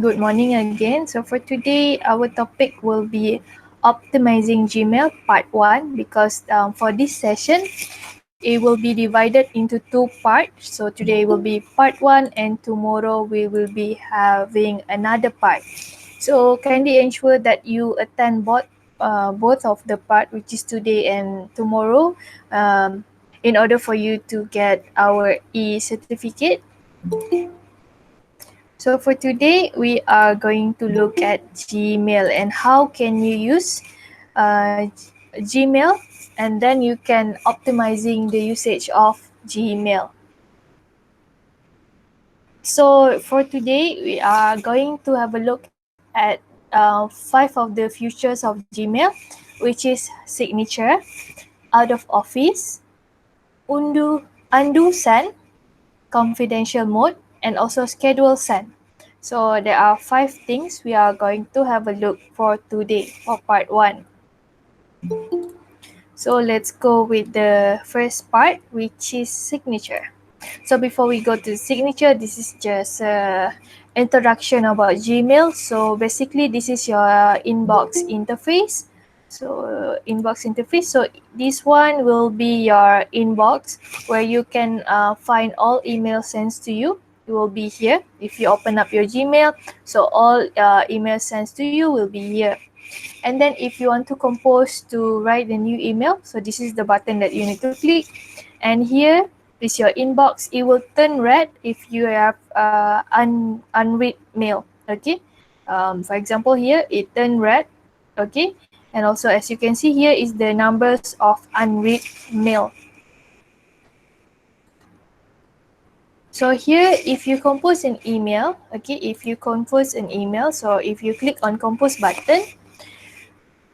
Good morning again. So for today, our topic will be optimizing Gmail part 1 because for this session, it will be divided into two parts. So today will be part 1 and tomorrow we will be having another part. So kindly ensure that you attend both of the part, which is today and tomorrow, in order for you to get our e-certificate. So for today, we are going to look at Gmail and how can you use Gmail, and then you can optimizing the usage of Gmail. So for today, we are going to have a look at 5 of the features of Gmail, which is signature, out of office, undo send, confidential mode, and also schedule send. So there are 5 things we are going to have a look for today for part 1. So let's go with the first part, which is signature. So before we go to signature, this is just introduction about Gmail. So basically this is your inbox interface. So this one will be your inbox where you can find all emails sent to you. It will be here if you open up your Gmail. So all emails sent to you will be here. And then if you want to compose to write the new email, so this is the button that you need to click. And here is your inbox. It will turn red if you have unread mail. Okay. For example, here it turned red. Okay. And also as you can see here is the numbers of unread mail. So here, if you compose an email, okay, so if you click on compose button,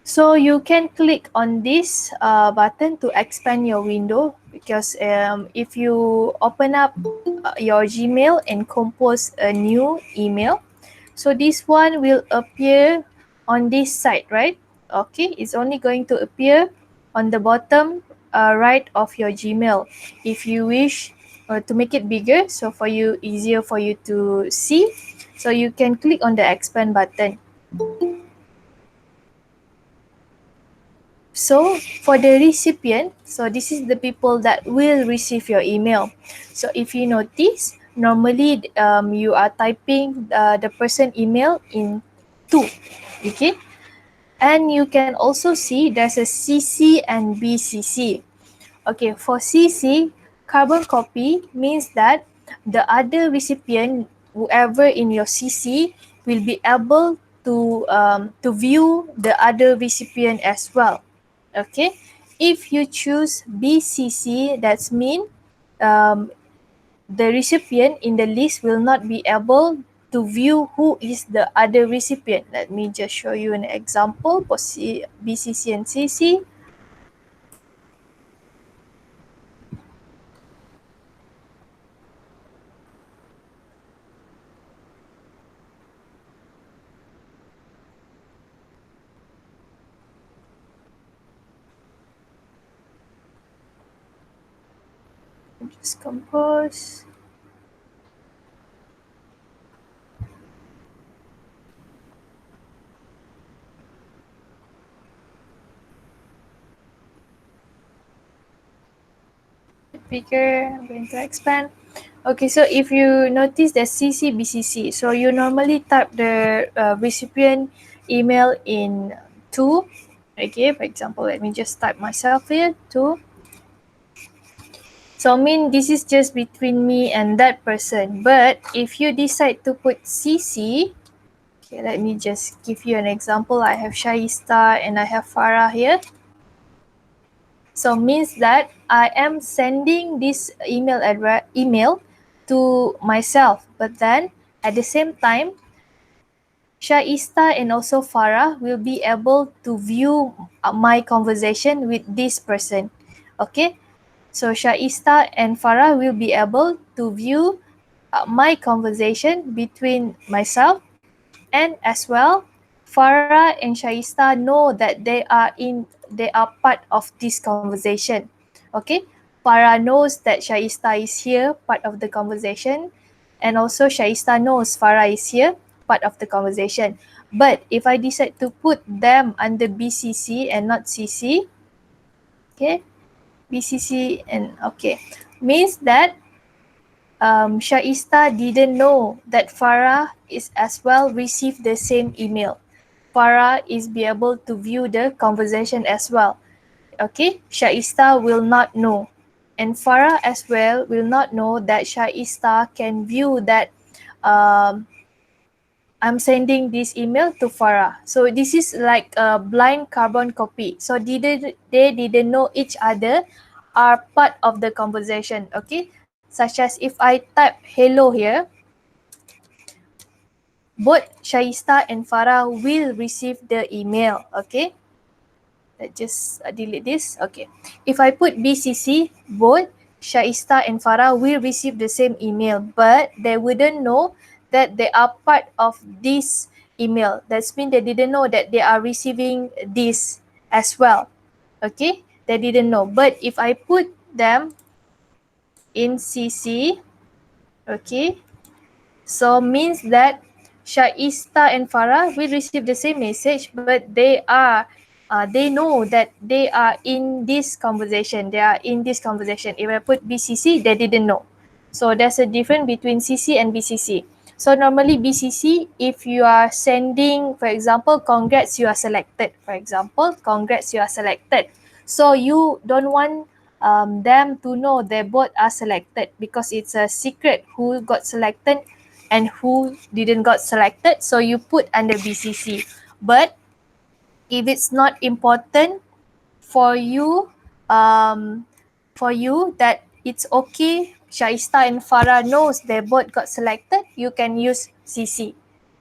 so you can click on this button to expand your window, because if you open up your Gmail and compose a new email, so this one will appear on this side, right? Okay, it's only going to appear on the bottom right of your Gmail. If you wish to make it bigger, so for you easier for you to see, so you can click on the expand button. So for the recipient, so this is the people that will receive your email. So if you notice, normally you are typing the person email in 2, okay? And you can also see there's a CC and BCC. Okay, for CC, carbon copy means that the other recipient, whoever in your CC, will be able to view the other recipient as well. Okay, if you choose BCC, that's mean the recipient in the list will not be able to view who is the other recipient. Let me just show you an example for BCC and CC. Just compose. Bigger, I'm going to expand. Okay, so if you notice the CC BCC, so you normally type the recipient email in 2. Okay, for example, let me just type myself here 2. So this is just between me and that person. But if you decide to put CC, okay, let me just give you an example. I have Shaista and I have Farah here. So means that I am sending this email to myself, but then at the same time, Shaista and also Farah will be able to view my conversation with this person. Okay, so Shaista and Farah will be able to view my conversation between myself, and as well Farah and Shaista know that they are part of this conversation. Okay, Farah knows that Shaista is here, part of the conversation, and also Shaista knows Farah is here, part of the conversation. But if I decide to put them under BCC and not CC, okay, BCC and okay, means that Shaista didn't know that Farah is as well received the same email. Farah is be able to view the conversation as well. Okay, Shaista will not know. And Farah as well will not know that Shaista can view that I'm sending this email to Farah. So this is like a blind carbon copy. So they didn't know each other are part of the conversation. Okay, such as if I type hello here, both Shaista and Farah will receive the email. Okay, let's just delete this. Okay, if I put BCC, both Shaista and Farah will receive the same email, but they wouldn't know that they are part of this email. That means they didn't know that they are receiving this as well. Okay, they didn't know. But if I put them in CC, okay, so means that Shaista and Farah will receive the same message, but they know that they are in this conversation. They are in this conversation. If I put BCC, they didn't know. So there's a difference between CC and BCC. So normally BCC, if you are sending, for example, congrats, you are selected. For example, congrats, you are selected. So you don't want them to know they both are selected because it's a secret who got selected and who didn't got selected, so you put under BCC. But if it's not important for you, that it's okay, Shaista and Farah knows they both got selected, you can use CC.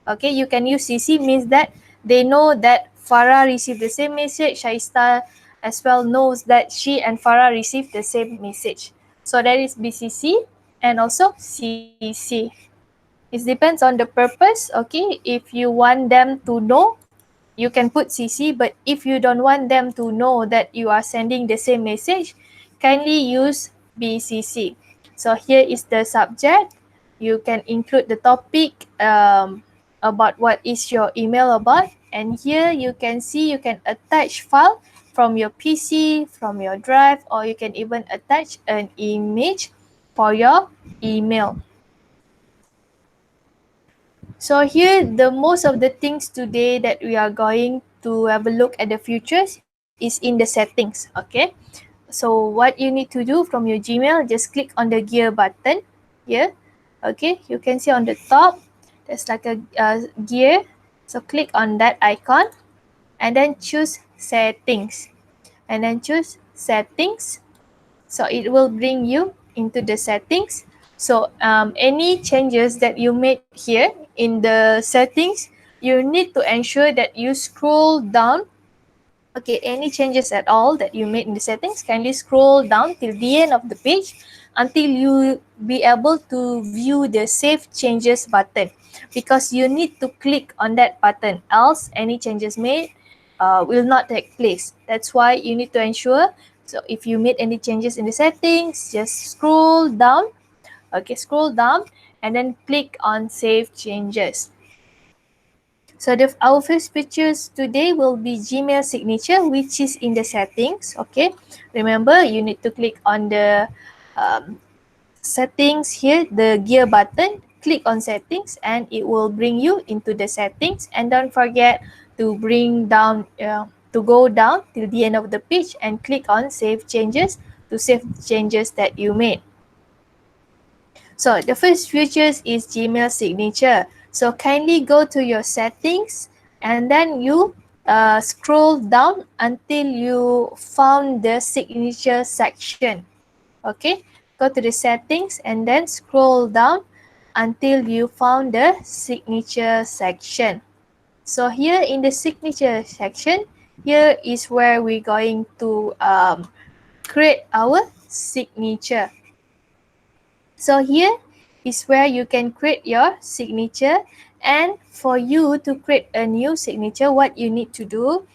Okay, you can use CC means that they know that Farah received the same message, Shaista as well knows that she and Farah received the same message. So that is BCC and also CC. It depends on the purpose. Okay, if you want them to know, you can put CC, but if you don't want them to know that you are sending the same message, kindly use BCC. So here is the subject. You can include the topic about what is your email about, and here you can see you can attach file from your PC, from your drive, or you can even attach an image for your email. So here, the most of the things today that we are going to have a look at the futures is in the settings, okay? So what you need to do from your Gmail, just click on the gear button here, okay? You can see on the top, there's like a gear. So click on that icon and then choose settings and then choose settings. So it will bring you into the settings. So any changes that you made here in the settings, you need to ensure that you scroll down. Okay, any changes at all that you made in the settings, kindly scroll down till the end of the page until you be able to view the save changes button, because you need to click on that button, else any changes made will not take place. That's why you need to ensure. So if you made any changes in the settings, just scroll down. Okay, scroll down and then click on save changes. So our first features today will be Gmail signature, which is in the settings. Okay, remember you need to click on the settings here, the gear button, click on settings and it will bring you into the settings, and don't forget to bring down to go down till the end of the page and click on save changes to save changes that you made. So the first features is Gmail signature. So kindly go to your settings and then you scroll down until you found the signature section. Okay, go to the settings and then scroll down until you found the signature section. So here in the signature section, here is where we're going to create our signature. So here is where you can create your signature, and for you to create a new signature, what you need to do,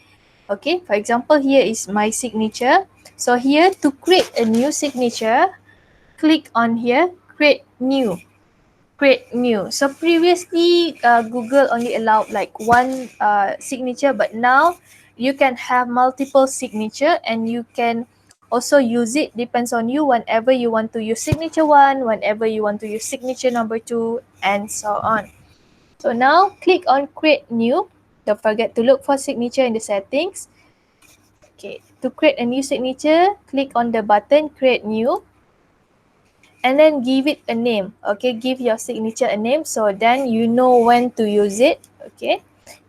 okay, for example, here is my signature. So here to create a new signature, click on here, create new. create new. So previously Google only allowed like one signature, but now you can have multiple signature and you can also use it, depends on you, whenever you want to use signature 1, whenever you want to use signature number 2, and so on. So now click on create new. Don't forget to look for signature in the settings. Okay, to create a new signature, click on the button create new and then give it a name. Okay, give your signature a name so then you know when to use it. Okay,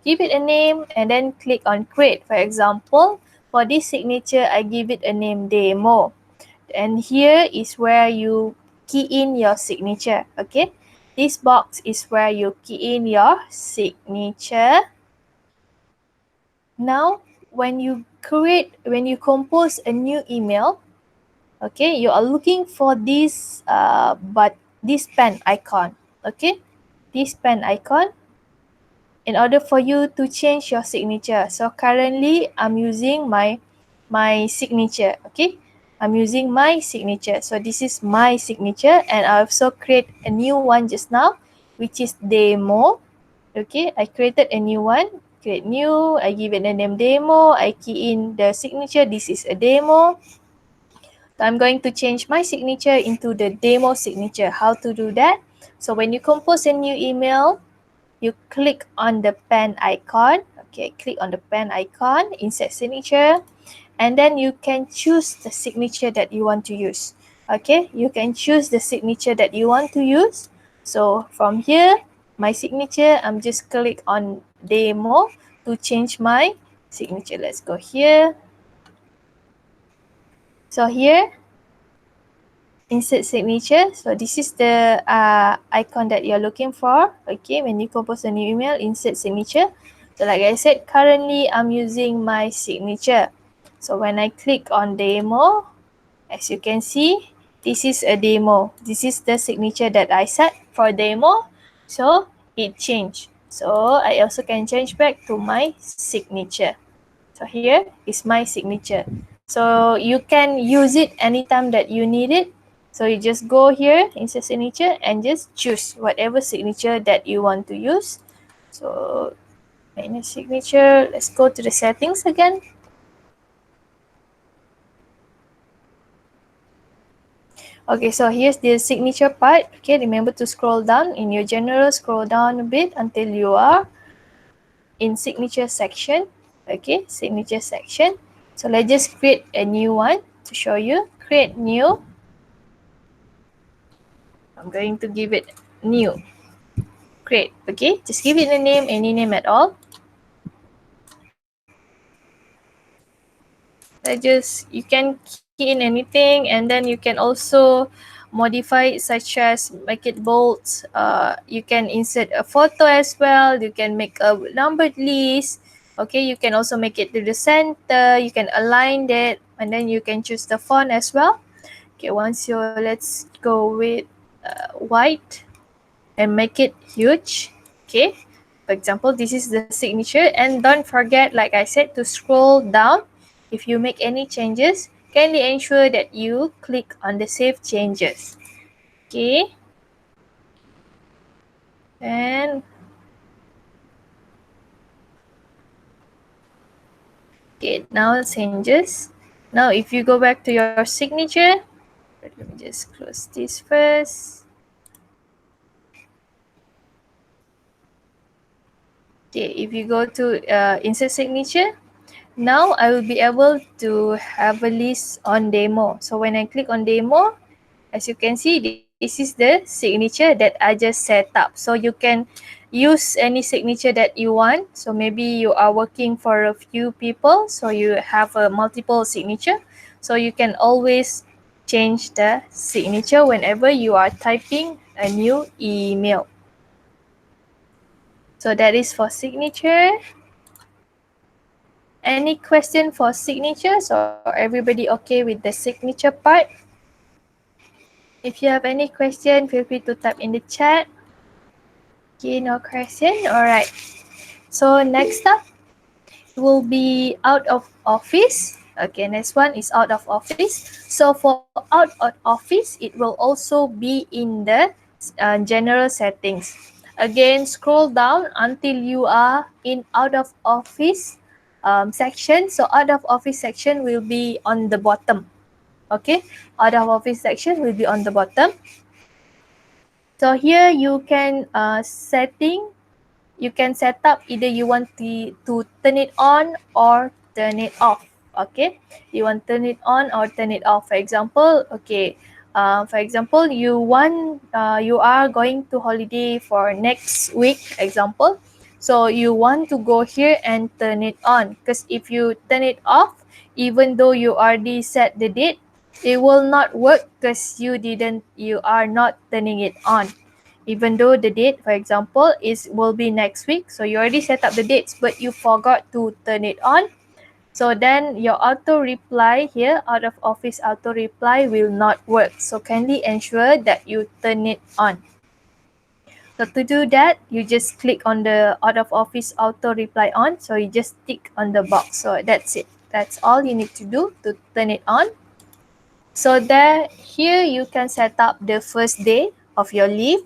give it a name and then click on create. For example, for this signature, I give it a name demo. And here is where you key in your signature. Okay, this box is where you key in your signature. Now, when you compose a new email, okay, you are looking for this this pen icon. Okay, this pen icon in order for you to change your signature. So currently I'm using my signature. Okay, I'm using my signature. So this is my signature and I also create a new one just now, which is demo. Okay, I created a new one. Create new, I give it a name demo, I key in the signature, this is a demo. So I'm going to change my signature into the demo signature. How to do that? So when you compose a new email, you click on the pen icon. Okay, click on the pen icon, insert signature, and then you can choose the signature that you want to use. Okay, you can choose the signature that you want to use. So from here, my signature, I'm just click on demo to change my signature. Let's go here. So here, insert signature. So this is the icon that you're looking for. Okay, when you compose a new email, insert signature. So like I said, currently I'm using my signature. So when I click on demo, as you can see, this is a demo. This is the signature that I set for demo. So it changed. So I also can change back to my signature. So here is my signature. So you can use it anytime that you need it. So you just go here, insert signature, and just choose whatever signature that you want to use. So manage signature, let's go to the settings again. Okay, so here's the signature part. Okay, remember to scroll down in your general, scroll down a bit until you are in signature section. Okay, signature section. So let's just create a new one to show you. Create new. I'm going to give it new. Create. Okay, just give it a name, any name at all. You can key in anything and then you can also modify it, such as make it bold. You can insert a photo as well. You can make a numbered list. Okay, you can also make it to the center. You can align that and then you can choose the font as well. Okay, let's go with white and make it huge. Okay, for example, this is the signature, and don't forget, like I said, to scroll down. If you make any changes, kindly ensure that you click on the save changes. Okay, and okay, now changes. Now if you go back to your signature, let me just close this first. Okay, if you go to insert signature, now I will be able to have a list on demo. So when I click on demo, as you can see, this is the signature that I just set up. So you can use any signature that you want. So maybe you are working for a few people, so you have a multiple signature. So you can always change the signature whenever you are typing a new email. So that is for signature. Any question for signatures, or everybody okay with the signature part? If you have any question, feel free to type in the chat. Okay, no question. Alright. So next up will be out of office. Okay, next one is out of office. So for out of office, it will also be in the general settings. Again, scroll down until you are in out of office section. So out of office section will be on the bottom. Okay, out of office section will be on the bottom. So here you can you can set up either you want to turn it on or turn it off. Okay, you want turn it on or turn it off. For example, okay, you are going to holiday for next week, example. So you want to go here and turn it on, because if you turn it off, even though you already set the date, it will not work because you are not turning it on. Even though the date, for example, will be next week, so you already set up the dates, but you forgot to turn it on. So then your auto reply here, out of office auto reply, will not work. So kindly ensure that you turn it on. So to do that, you just click on the out of office auto reply on. So you just tick on the box. So that's it. That's all you need to do to turn it on. So here you can set up the first day of your leave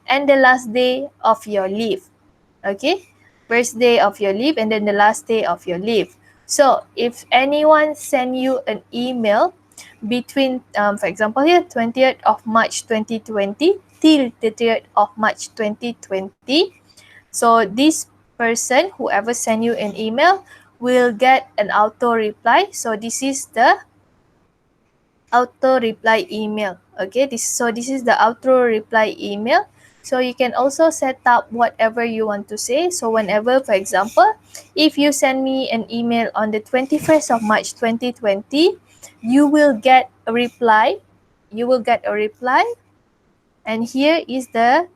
and the last day of your leave. Okay, first day of your leave and then the last day of your leave. So if anyone send you an email between, for example here, 20th of March 2020 till 30th of March 2020, so this person, whoever send you an email, will get an auto reply. So this is the auto reply email. Okay, this is the auto reply email. So you can also set up whatever you want to say. So whenever, for example, if you send me an email on the 21st of March 2020, you will get a reply. And here is the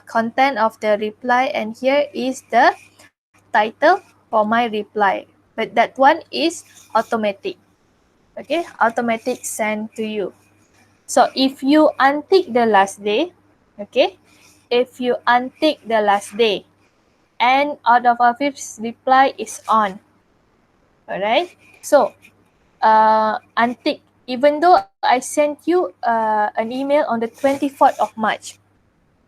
content of the reply, and here is the title for my reply. But that one is automatic. Okay, automatic send to you. So if you untick the last day, okay, if you untick the last day and out of office reply is on, alright. So untick, even though I sent you an email on the 24th of March.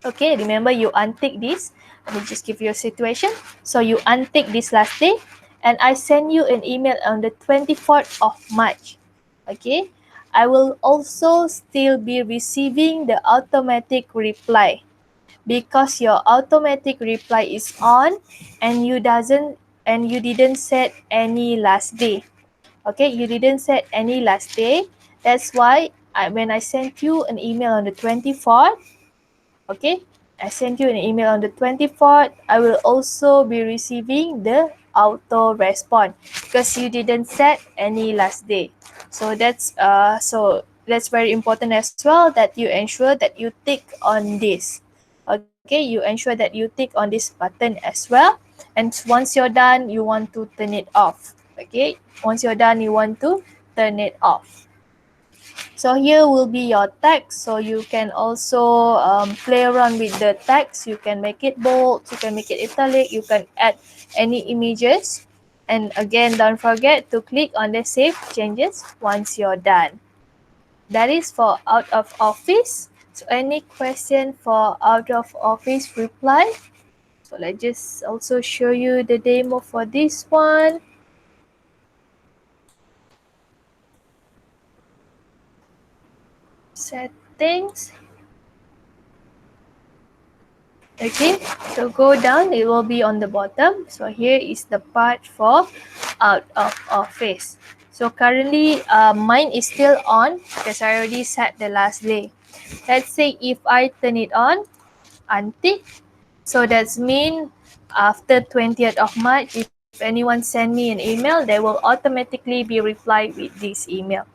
Okay, remember you untick this. Let me just give you a situation. So you untick this last day and I send you an email on the 24th of March. Okay, I will also still be receiving the automatic reply because your automatic reply is on and you didn't set any last day. Okay, you didn't set any last day. That's why when I sent you an email on the 24th, okay, I sent you an email on the 24th, I will also be receiving the auto response because you didn't set any last day. So that's very important as well, that you ensure that you tick on this. Okay, you ensure that you tick on this button as well. And once you're done, you want to turn it off. Okay, once you're done, you want to turn it off. So here will be your text. So you can also play around with the text. You can make it bold, you can make it italic, you can add any images. And again, don't forget to click on the save changes once you're done. That is for out of office. So any question for out of office reply? So let's just also show you the demo for this one. Settings. Okay, so go down, it will be on the bottom. So here is the part for out of office. So currently mine is still on because I already set the last day. Let's say if I turn it on, untick. So that's mean after 20th of March, if anyone send me an email, they will automatically be replied with this email.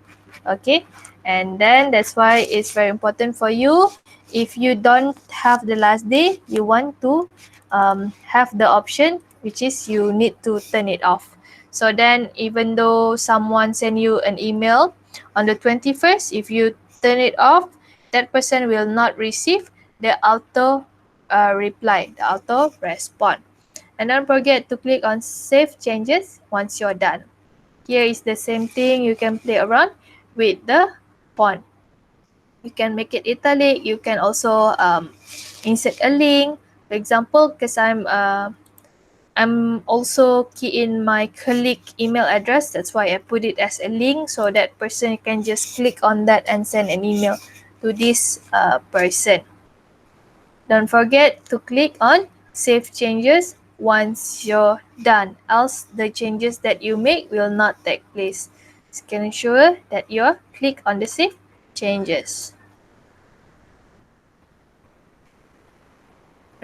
Okay, and then that's why it's very important for you. If you don't have the last day, you want to have the option, which is you need to turn it off. So then even though someone send you an email on the 21st, if you turn it off, that person will not receive the auto reply, the auto response. And don't forget to click on save changes once you're done. Here is the same thing, you can play around with the font. You can make it italic. You can also insert a link. For example, because I'm also key in my colleague email address. That's why I put it as a link so that person can just click on that and send an email to this person. Don't forget to click on Save Changes once you're done, else the changes that you make will not take place. So can ensure that you click on the Save Changes.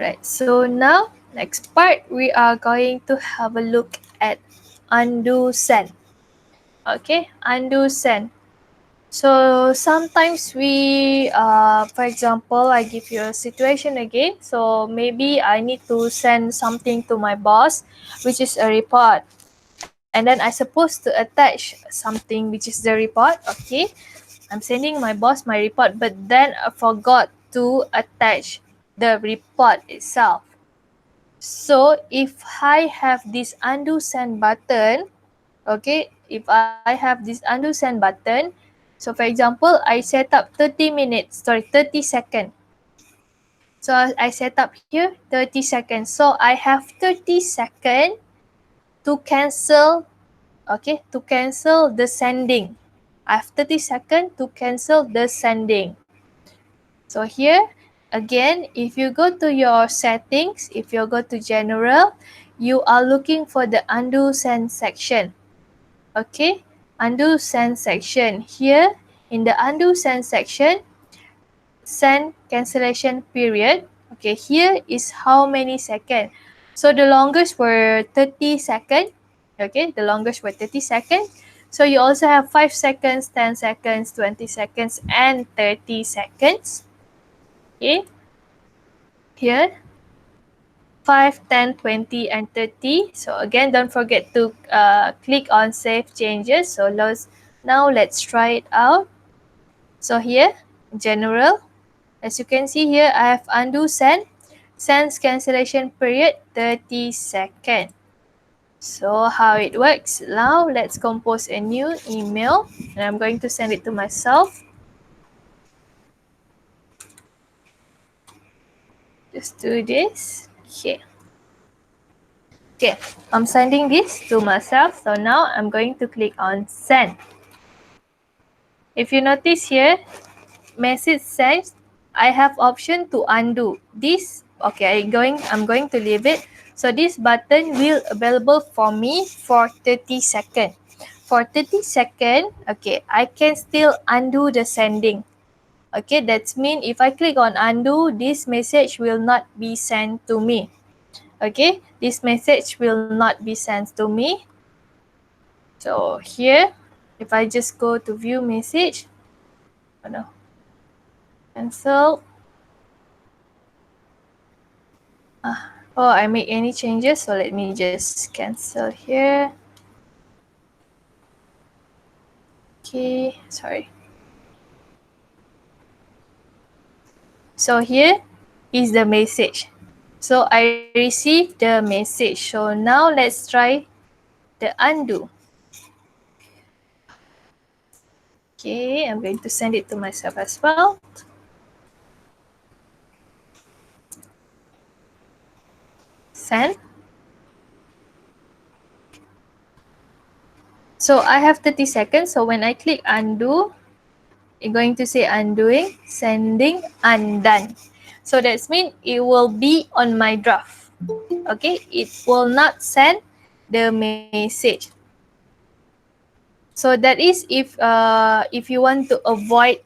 Right, so now next part we are going to have a look at undo send. Okay, undo send. So sometimes we, for example, I give you a situation again. So maybe I need to send something to my boss, which is a report. And then I supposed to attach something which is the report. Okay, I'm sending my boss my report, but then I forgot to attach the report itself. So if I have this undo send button, okay, if I have this undo send button, so for example, I set up 30 seconds. So I set up here 30 seconds. So I have 30 seconds to cancel, okay, to cancel the sending. I have 30 seconds to cancel the sending. So here, again, if you go to your settings, if you go to general, you are looking for the undo send section. Okay, undo send section. Here, in the undo send section, send cancellation period. Okay, here is how many seconds. So the longest were 30 seconds. Okay, the longest were 30 seconds. So you also have 5 seconds, 10 seconds, 20 seconds, and 30 seconds. Okay, here 5, 10, 20, and 30. So again, don't forget to click on Save Changes. So now let's try it out. So here, General, as you can see here, I have undo send. Sends cancellation period 30 seconds. So how it works, now let's compose a new email. And I'm going to send it to myself. Just do this. Okay. Okay, I'm sending this to myself. So now I'm going to click on send. If you notice here, message sent, I have option to undo this. Okay, I'm going to leave it. So this button will available for me for 30 seconds. For 30 seconds, okay, I can still undo the sending. Okay, that means if I click on undo, this message will not be sent to me. Okay, this message will not be sent to me. So here, if I just go to view message, oh no, cancel. Oh, I make any changes, so let me just cancel here. Okay, sorry. So here is the message. So I received the message. So now let's try the undo. Okay, I'm going to send it to myself as well. Send. So I have 30 seconds. So when I click undo, it's going to say undoing, sending, undone. So that means it will be on my draft. Okay, it will not send the message. So that is if you want to avoid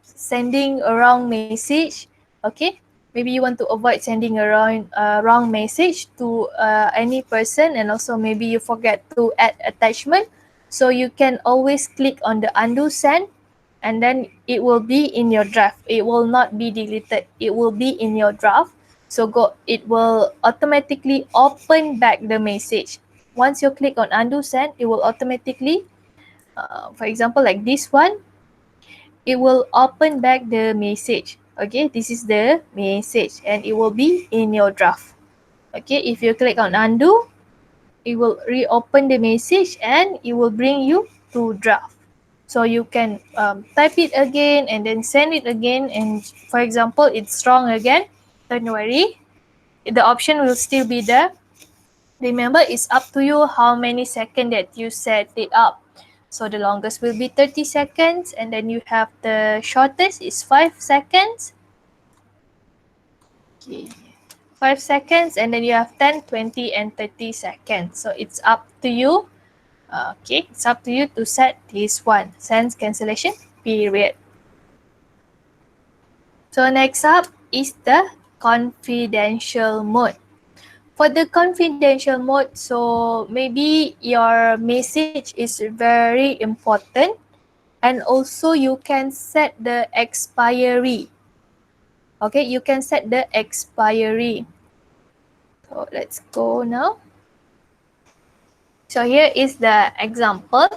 sending a wrong message. Okay, maybe you want to avoid sending a wrong message to any person, and also maybe you forget to add attachment. So you can always click on the undo send, and then it will be in your draft. It will not be deleted. It will be in your draft. So it will automatically open back the message. Once you click on undo send, it will automatically, for example, like this one, it will open back the message. Okay, this is the message and it will be in your draft. Okay, if you click on undo, it will reopen the message and it will bring you to draft. So you can type it again and then send it again, and for example it's wrong again, don't worry, the option will still be there. Remember, it's up to you how many seconds that you set it up. So the longest will be 30 seconds, and then you have the shortest is 5 seconds. Okay. 5 seconds, and then you have 10, 20, and 30 seconds. So it's up to you. Okay, it's up to you to set this one, sense cancellation period. So next up is the confidential mode. For the confidential mode, so maybe your message is very important, and also you can set the expiry. Okay, you can set the expiry. So let's go now. So here is the example.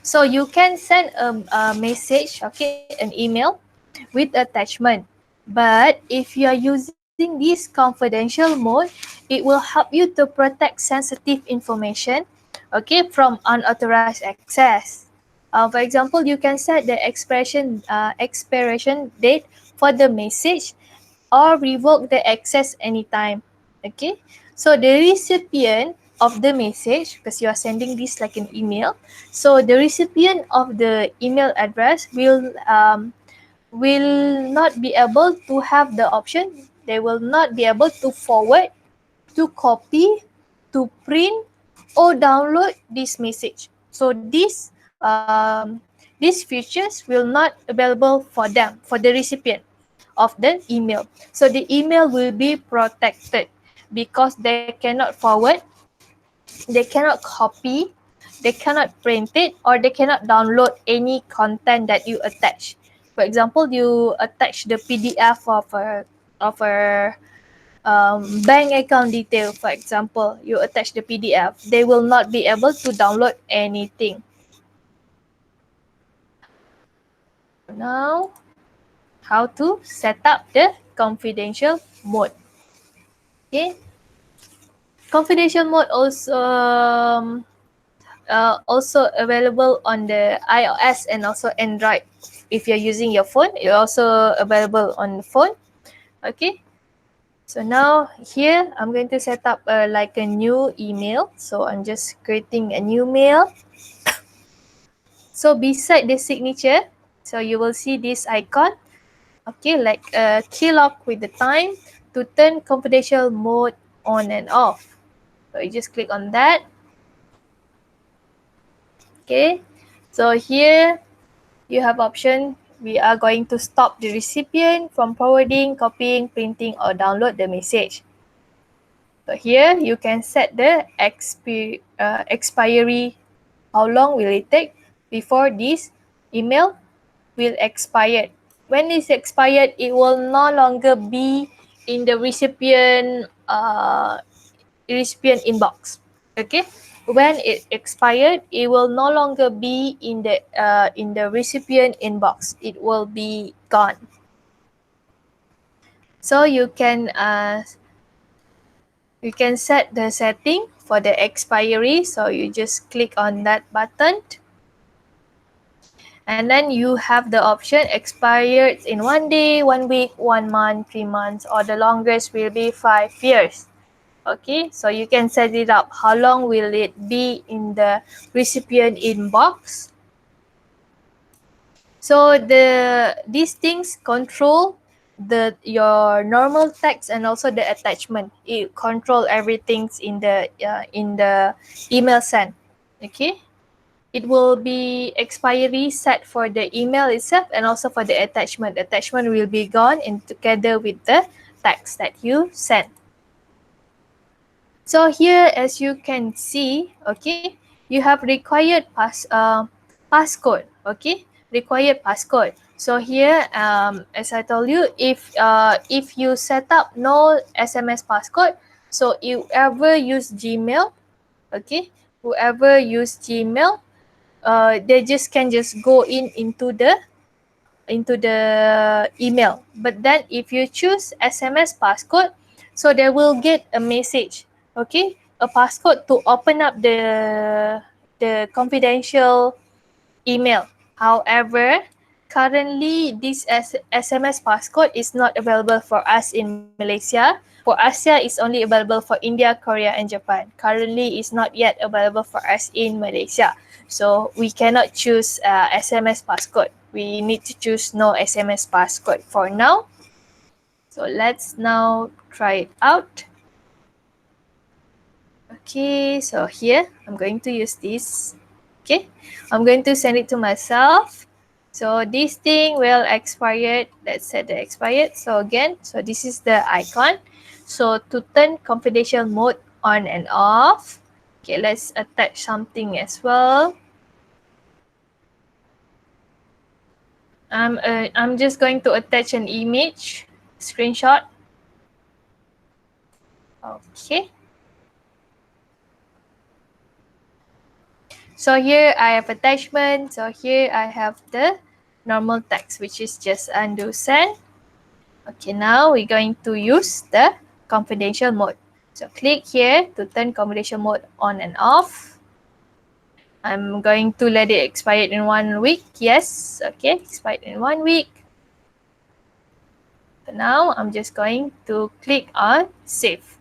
So you can send a message, okay, an email with attachment. But if you are using this confidential mode, it will help you to protect sensitive information, okay, from unauthorized access. For example, you can set the expiration date for the message or revoke the access anytime. Okay, so the recipient of the message, because you are sending this like an email, so the recipient of the email address will not be able to have the option. They will not be able to forward, to copy, to print, or download this message. So these features will not available for them, for the recipient of the email. So the email will be protected because they cannot forward, they cannot copy, they cannot print it, or they cannot download any content that you attach. For example, you attach the PDF of a bank account detail, for example, you attach the PDF, they will not be able to download anything. Now, how to set up the confidential mode. Okay, confidential mode also available on the iOS and also Android. If you're using your phone, it's also available on the phone. Okay, so now here I'm going to set up like a new email. So I'm just creating a new mail. So beside the signature, so you will see this icon, okay, like a key lock with the time to turn confidential mode on and off. So you just click on that. Okay, so here you have option. We are going to stop the recipient from forwarding, copying, printing, or download the message. So here you can set the expiry. How long will it take before this email will expire? When it's expired, it will no longer be in the recipient inbox. Okay, when it expired, it will no longer be in the recipient inbox. It will be gone. So you can set the setting for the expiry. So you just click on that button, and then you have the option expired in 1 day, 1 week, 1 month, 3 months, or the longest will be 5 years. Okay, so you can set it up. How long will it be in the recipient inbox? So these things control your normal text and also the attachment. It control everything in the email sent. Okay, it will be expiry set for the email itself and also for the attachment. Attachment will be gone in together with the text that you sent. So here, as you can see, okay, you have required passcode. Okay, required passcode. So here, as I told you, if you set up no SMS passcode, so whoever use Gmail, okay, whoever use Gmail, they can just go into the email. But then if you choose SMS passcode, so they will get a message, okay, a passcode to open up the confidential email. However, currently this SMS passcode is not available for us in Malaysia. For Asia, it's only available for India, Korea and Japan. Currently, it's not yet available for us in Malaysia. So we cannot choose SMS passcode. We need to choose no SMS passcode for now. So let's now try it out. Okay, so here I'm going to use this. Okay, I'm going to send it to myself. So this thing will expire. Let's set the expired. So again, so this is the icon. So to turn confidential mode on and off. Okay, let's attach something as well. I'm just going to attach an image, screenshot. Okay. So here I have attachment. So here I have the normal text, which is just undo send. Okay, now we're going to use the confidential mode. So click here to turn confidential mode on and off. I'm going to let it expire in 1 week. Yes, okay, expired in 1 week. So now I'm just going to click on save.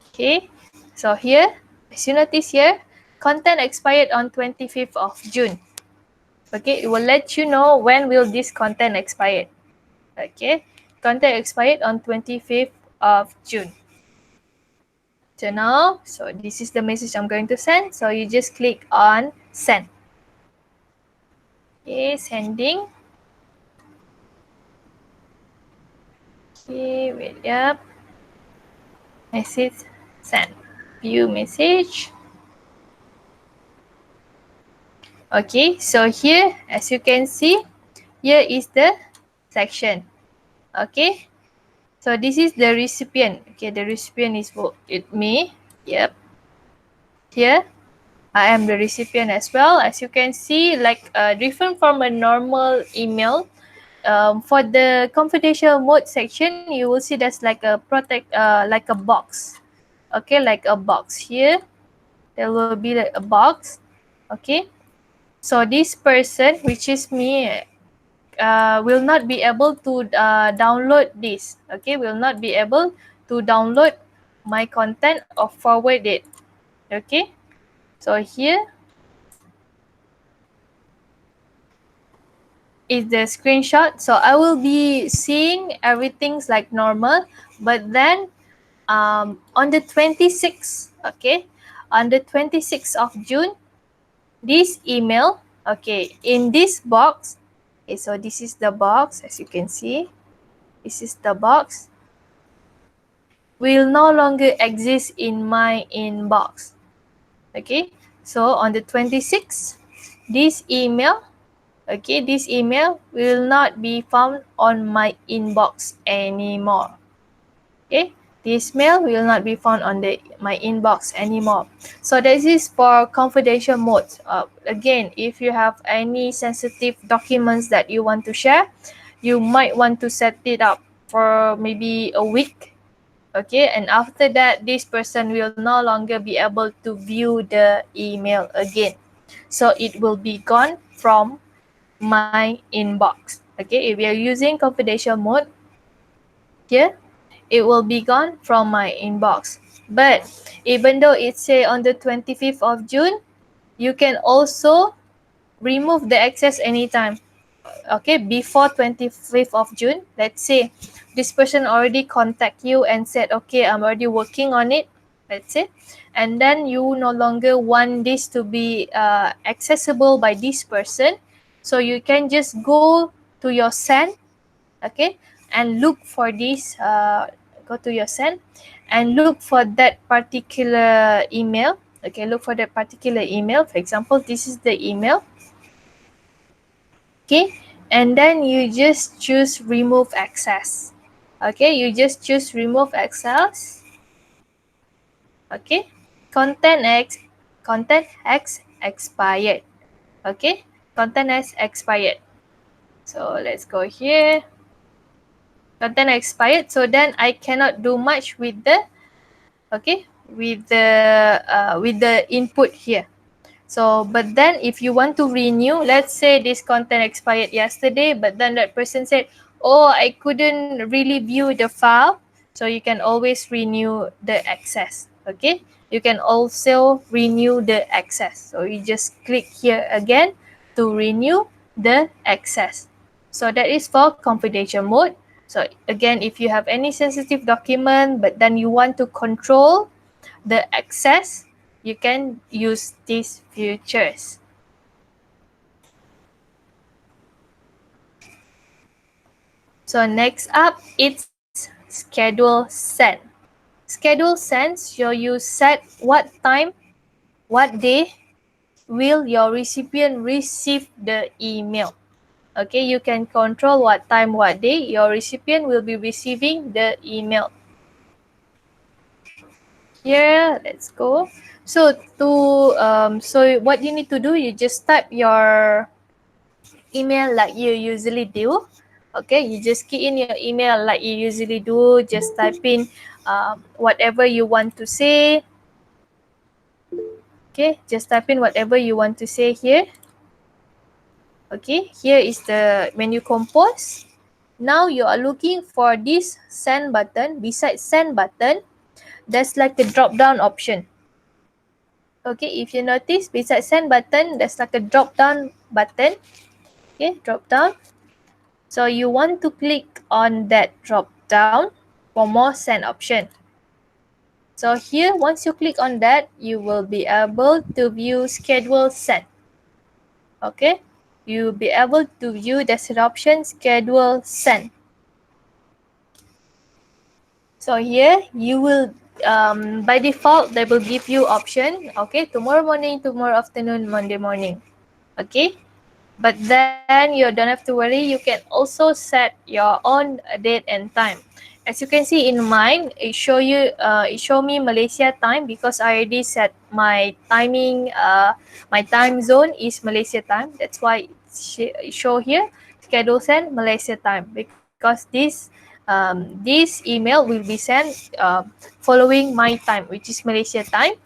Okay, so here, as you notice here, content expired on 25th of June. Okay, it will let you know when will this content expire. Okay, content expired on 25th of June. So now, so this is the message I'm going to send. So you just click on send. Okay, sending. Okay, wait up. Message send. View message. Okay, so here, as you can see, here is the section. Okay, so this is the recipient. Okay, the recipient is me. Yep. Here, I am the recipient as well. As you can see, like different from a normal email. For the confidential mode section, you will see there's like a like a box. Okay, like a box here. There will be like a box. Okay, so this person, which is me, will not be able to download this. Okay, will not be able to download my content or forward it. Okay, so here is the screenshot. So I will be seeing everything's like normal, but then on the 26th, okay, on the 26th of June, this email, okay, in this box, okay, so this is the box, as you can see, this is the box, will no longer exist in my inbox. Okay, so on the 26th, this email, okay, this email will not be found on my inbox anymore. Okay, this mail will not be found on my inbox anymore. So this is for confidential mode. Again, if you have any sensitive documents that you want to share, you might want to set it up for maybe a week. Okay, and after that, this person will no longer be able to view the email again. So it will be gone from my inbox. Okay, if you are using confidential mode here, it will be gone from my inbox. But even though it say on the 25th of June, you can also remove the access anytime. Okay, before 25th of June, let's say this person already contact you and said, okay, I'm already working on it, let's say, and then you no longer want this to be accessible by this person, so you can just go to your send, okay, and look for this, go to your send and look for that particular email. Okay, look for that particular email. For example, this is the email. Okay, and then you just choose remove access. Okay, you just choose remove access. Okay, content X expired. Okay, content X expired. So let's go here. Content expired. So then I cannot do much with the, okay, with the input here. So, but then if you want to renew, let's say this content expired yesterday, but then that person said, oh, I couldn't really view the file. So you can always renew the access. Okay. You can also renew the access. So you just click here again to renew the access. So that is for confidential mode. So again, if you have any sensitive document, but then you want to control the access, you can use these features. So next up, it's schedule send. Schedule send show you set what time, what day will your recipient receive the email. Okay, you can control what time, what day your recipient will be receiving the email. Here, let's go. So so what you need to do, you just type your email like you usually do. Okay, you just key in your email like you usually do. Just type in whatever you want to say. Okay, just type in whatever you want to say here. Okay, here is the menu compose. Now you are looking for this send button. Beside send button, there's like a drop down option. Okay, if you notice beside send button, there's like a drop down button. Okay, drop down. So you want to click on that drop down for more send option. So here, once you click on that, you will be able to view schedule send. Okay, you'll be able to view the set option schedule send. So here you will by default they will give you option, okay, tomorrow morning, tomorrow afternoon, Monday morning. Okay, but then you don't have to worry, you can also set your own date and time. As you can see in mine, it show me Malaysia time because I already set my timing, my time zone is Malaysia time. That's why it show here schedule send Malaysia time, because this email will be sent following my time, which is Malaysia time.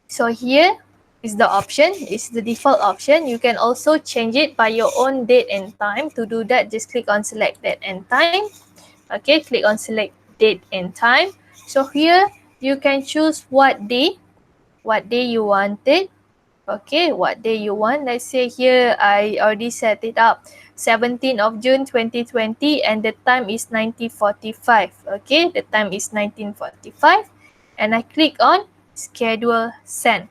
So here is the option, is the default option. You can also change it by your own date and time. To do that, just click on select date and time. Okay, click on select date and time. So here you can choose what day you want it. Okay, what day you want. Let's say here I already set it up 17th of June 2020 and the time is 19:45. Okay, the time is 19:45 and I click on schedule send.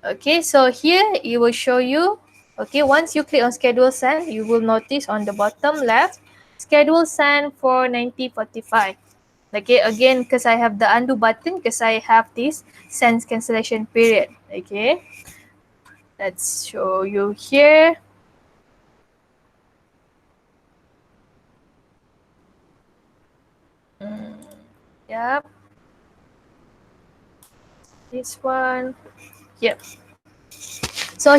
Okay, so here it will show you, okay, once you click on schedule send, you will notice on the bottom left, schedule send for 19:45. Okay, again, because I have the undo button, because I have this send cancellation period. Okay, let's show you here. Yep. This one. Yep. So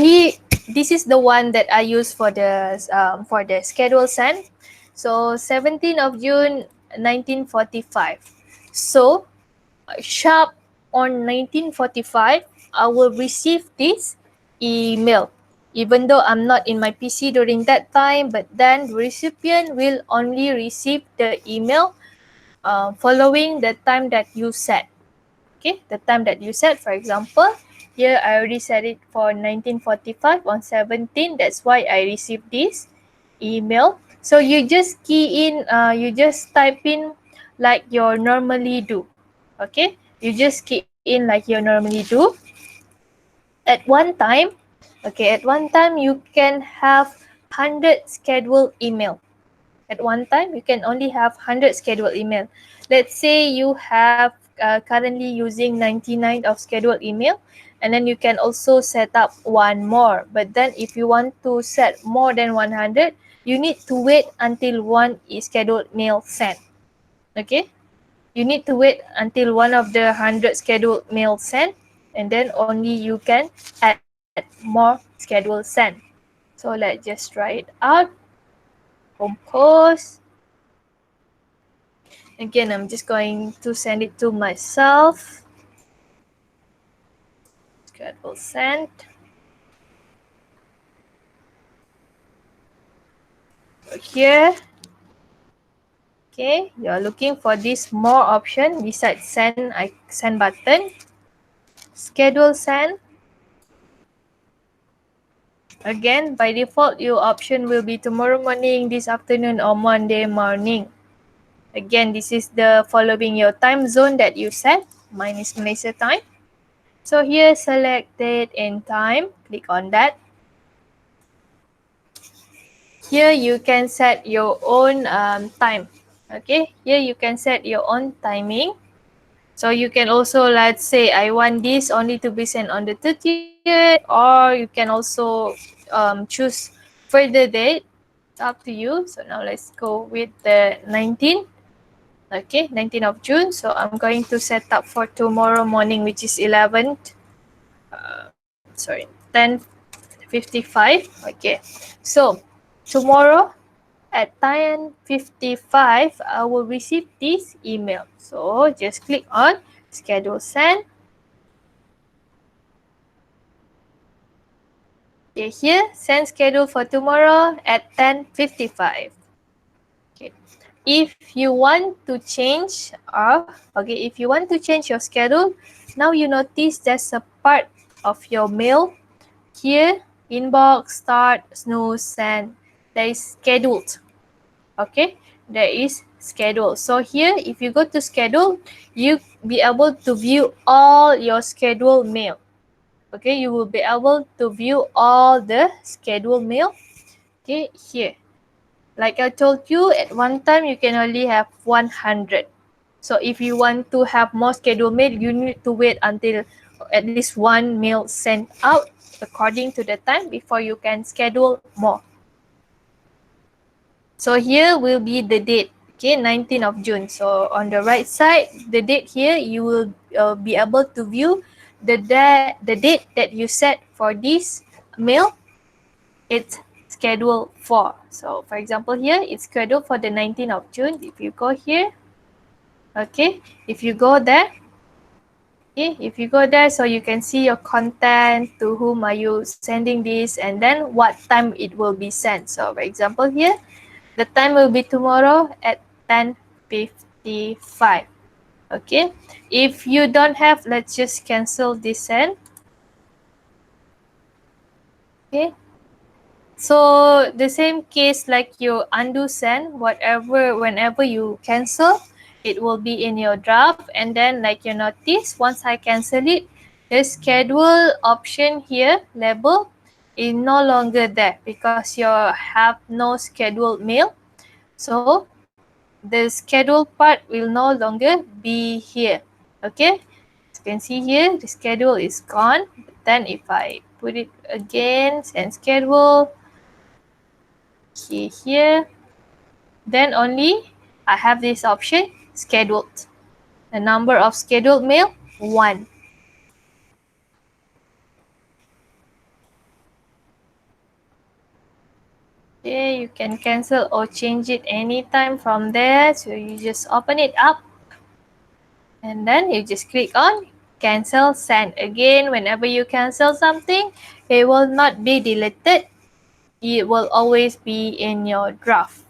this is the one that I use for the schedule send. So 17th of June 1945. So sharp on 1945, I will receive this email. Even though I'm not in my PC during that time, but then the recipient will only receive the email following the time that you set. Okay, the time that you set. For example, here I already set it for 1945 on 17. That's why I received this email. So you just key in, you just type in like you normally do. Okay, you just key in like you normally do. At one time, okay, at one time you can have 100 scheduled email. At one time, you can only have 100 scheduled email. Let's say you have currently using 99 of scheduled email, and then you can also set up one more. But then if you want to set more than 100, you need to wait until one is scheduled mail sent. Okay? You need to wait until one of the 100 scheduled mail sent, and then only you can add more scheduled send. So let's just try it out. Compose. Again, I'm just going to send it to myself. send. Here, okay, you're looking for this more option besides send button. Schedule send. Again, by default, your option will be tomorrow morning, this afternoon, or Monday morning. Again, this is the following your time zone that you set. Mine is Malaysia time. So here, select date and time. Click on that. Here you can set your own time. Okay, here you can set your own timing. So you can also, let's say, I want this only to be sent on the 30th, or you can also choose further date. It's up to you. So now let's go with the 19th. Okay, 19th of June. So I'm going to set up for tomorrow morning, which is 11th. Sorry, 10:55. Okay, so tomorrow at 10:55, I will receive this email. So just click on schedule send. Okay, here send schedule for tomorrow at 10:55. Okay, if you want to change, if you want to change your schedule, now you notice there's a part of your mail here, inbox, start, snooze, send. There is scheduled. Okay, there is schedule. So here, if you go to schedule, you be able to view all your scheduled mail. Okay, you will be able to view all the scheduled mail. Okay, here. Like I told you, at one time you can only have 100. So if you want to have more scheduled mail, you need to wait until at least one mail sent out according to the time before you can schedule more. So here will be the date, okay, 19th of June. So on the right side, the date here, you will be able to view the date that you set for this mail. It's scheduled for. So for example here, it's scheduled for the 19th of June. If you go here, okay, if you go there, so you can see your content, to whom are you sending this, and then what time it will be sent. So for example here, the time will be tomorrow at 10:55. Okay, if you don't have, let's just cancel this send. Okay, so the same case like you undo send, whenever you cancel, it will be in your draft. And then like you notice, once I cancel it, the schedule option here, label, is no longer there because you have no scheduled mail. So the schedule part will no longer be here. Okay, as you can see here, the schedule is gone. But then if I put it again, send schedule, here, then only I have this option, scheduled. The number of scheduled mail, 1. Okay, you can cancel or change it anytime from there. So you just open it up and then you just click on cancel send. Again, whenever you cancel something, it will not be deleted. It will always be in your draft.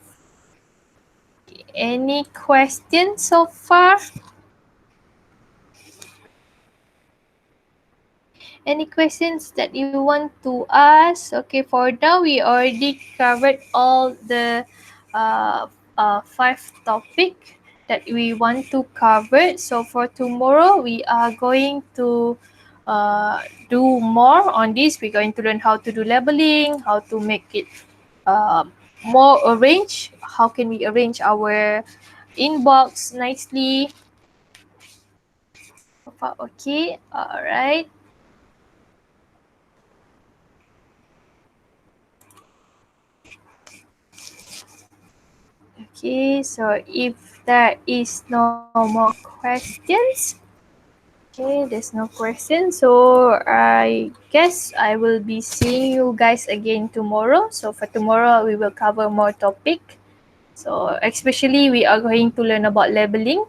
Okay, any questions so far? Any questions that you want to ask? Okay, for now we already covered all the 5 topic that we want to cover. So for tomorrow, we are going to do more on this. We're going to learn how to do labeling, how to make it more arranged. How can we arrange our inbox nicely? Okay, all right. Okay, so if there is no more questions, okay, there's no questions. So I guess I will be seeing you guys again tomorrow. So for tomorrow, we will cover more topic. So especially we are going to learn about labeling.